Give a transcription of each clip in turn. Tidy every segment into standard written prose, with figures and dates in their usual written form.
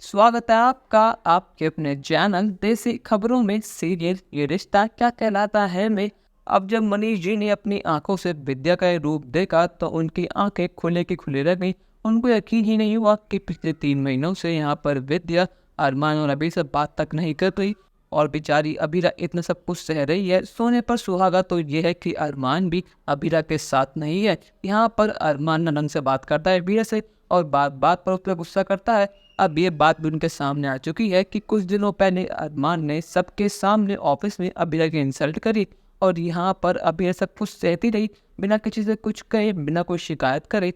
स्वागत है आपका आपके अपने चैनल देसी खबरों में। सीरियल ये रिश्ता क्या कहलाता है में अब जब मनीष जी ने अपनी आंखों से विद्या का ये रूप देखा तो उनकी आंखें खुले की खुले रह गई। उनको यकीन ही नहीं हुआ कि पिछले 3 महीनों से यहाँ पर विद्या अरमान और अभी से बात तक नहीं कर रही और बेचारी अबीरा इतना सब कुछ सह रही है। सोने पर सुहागा तो ये है कि अरमान भी अबीरा के साथ नहीं है। यहाँ पर अरमान ननंग से बात करता है अबीरा से और बात बात पर उस पर गुस्सा करता है। अब ये बात भी उनके सामने आ चुकी है कि कुछ दिनों पहले अरमान ने सबके सामने ऑफिस में अबीरा की इंसल्ट करी और यहाँ पर अबीरा सब कुछ सहती रही, बिना किसी से कुछ कहे, बिना कोई शिकायत करे।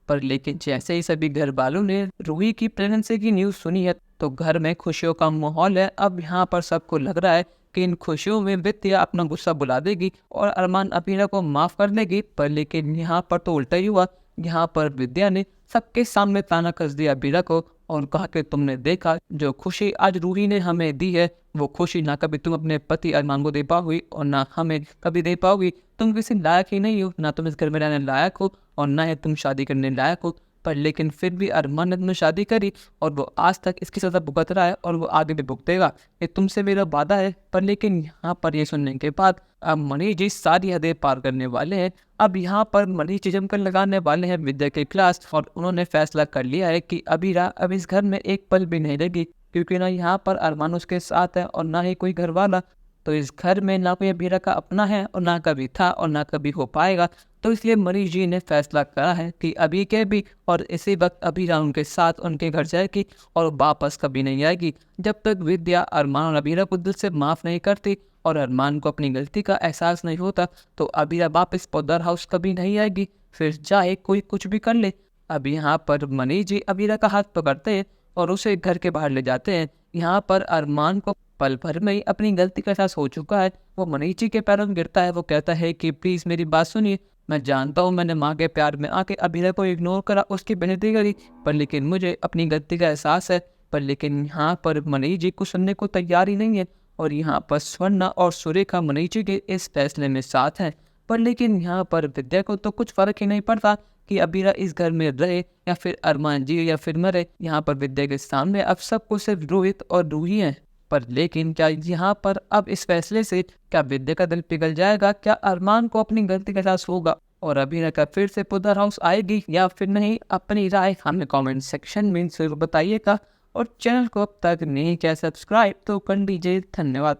पर लेकिन जैसे ही सभी घर वालों ने रूही की प्रेगनेंसी की न्यूज़ सुनी है तो घर में खुशियों का माहौल है। अब यहाँ पर सबको लग रहा है कि इन खुशियों में विद्या अपना गुस्सा बुला देगी और अरमान अबीरा को माफ़ कर देगी। पर लेकिन यहाँ पर तो उल्टा ही हुआ। यहाँ पर विद्या ने सबके सामने ताना कस दिया अबीरा को और कहा कि तुमने देखा जो खुशी आज रूही ने हमें दी है वो खुशी ना कभी तुम अपने पति अरमान को दे पाओगी और ना हमें कभी दे पाओगी। तुम किसी लायक ही नहीं हो, ना तुम इस घर में रहने लायक हो और ना ही तुम शादी करने लायक हो। पर लेकिन फिर भी अरमान ने तुमने शादी करी और वो आज तक इसकी सज़ा भुगत रहा है और वो आगे भी भुगतेगा। ये तुमसे मेरा वादा है। पर लेकिन यहाँ पर ये सुनने के बाद अब मनीष जी सारी हदें पार करने वाले हैं। अब यहाँ पर मनीष जी जमकर लगाने वाले हैं विद्या के क्लास और उन्होंने फैसला कर लिया है कि अबीरा अब इस घर में एक पल भी नहीं रहेगी, क्योंकि ना यहाँ पर अरमान उसके साथ है और ना ही कोई घर वाला। तो इस घर में ना कोई अबीरा का अपना है और ना कभी था और ना कभी हो पाएगा। तो इसलिए मनीष जी ने फैसला करा है कि अभी के भी और इसी वक्त अबीरा उनके साथ उनके घर जाएगी और वापस कभी नहीं आएगी। जब तक विद्या अरमान और अबीरा को दिल से माफ़ नहीं करती और अरमान को अपनी गलती का एहसास नहीं होता तो अबीरा वापस पौधर हाउस कभी नहीं आएगी, फिर चाहे कोई कुछ भी कर ले। अब यहाँ पर मनीष जी अबीरा का हाथ पकड़ते हैं और उसे घर के बाहर ले जाते हैं। यहाँ पर अरमान को पल भर में ही अपनी गलती का एहसास हो चुका है। वो मनीष जी के पैरों में गिरता है। वो कहता है कि प्लीज़ मेरी बात सुनिए, मैं जानता हूँ मैंने माँ के प्यार में आके अबीरा को इग्नोर करा, उसकी बेइज्जती करी, पर लेकिन मुझे अपनी गलती का एहसास है। पर लेकिन यहाँ पर मनीष जी को सुनने को तैयार ही नहीं है और यहाँ पर स्वर्णा और सुरेखा मनीष जी के इस फैसले में साथ हैं। पर लेकिन यहाँ पर विद्या को तो कुछ फर्क ही नहीं पड़ता कि अबीरा इस घर में रहे या फिर अरमान जी या फिर मरे। यहाँ पर विद्या के सामने अब सब कुछ सिर्फ रोहित और रूही है। पर लेकिन क्या यहाँ पर अब इस फैसले से क्या विद्या का दिल पिघल जाएगा? क्या अरमान को अपनी गलती का एहसास होगा और अबीरा का फिर से पुदर हाउस आएगी या फिर नहीं? अपनी राय हमें कमेंट सेक्शन में जरूर बताइएगा और चैनल को अब तक नहीं किया सब्सक्राइब तो कर लीजिए। धन्यवाद।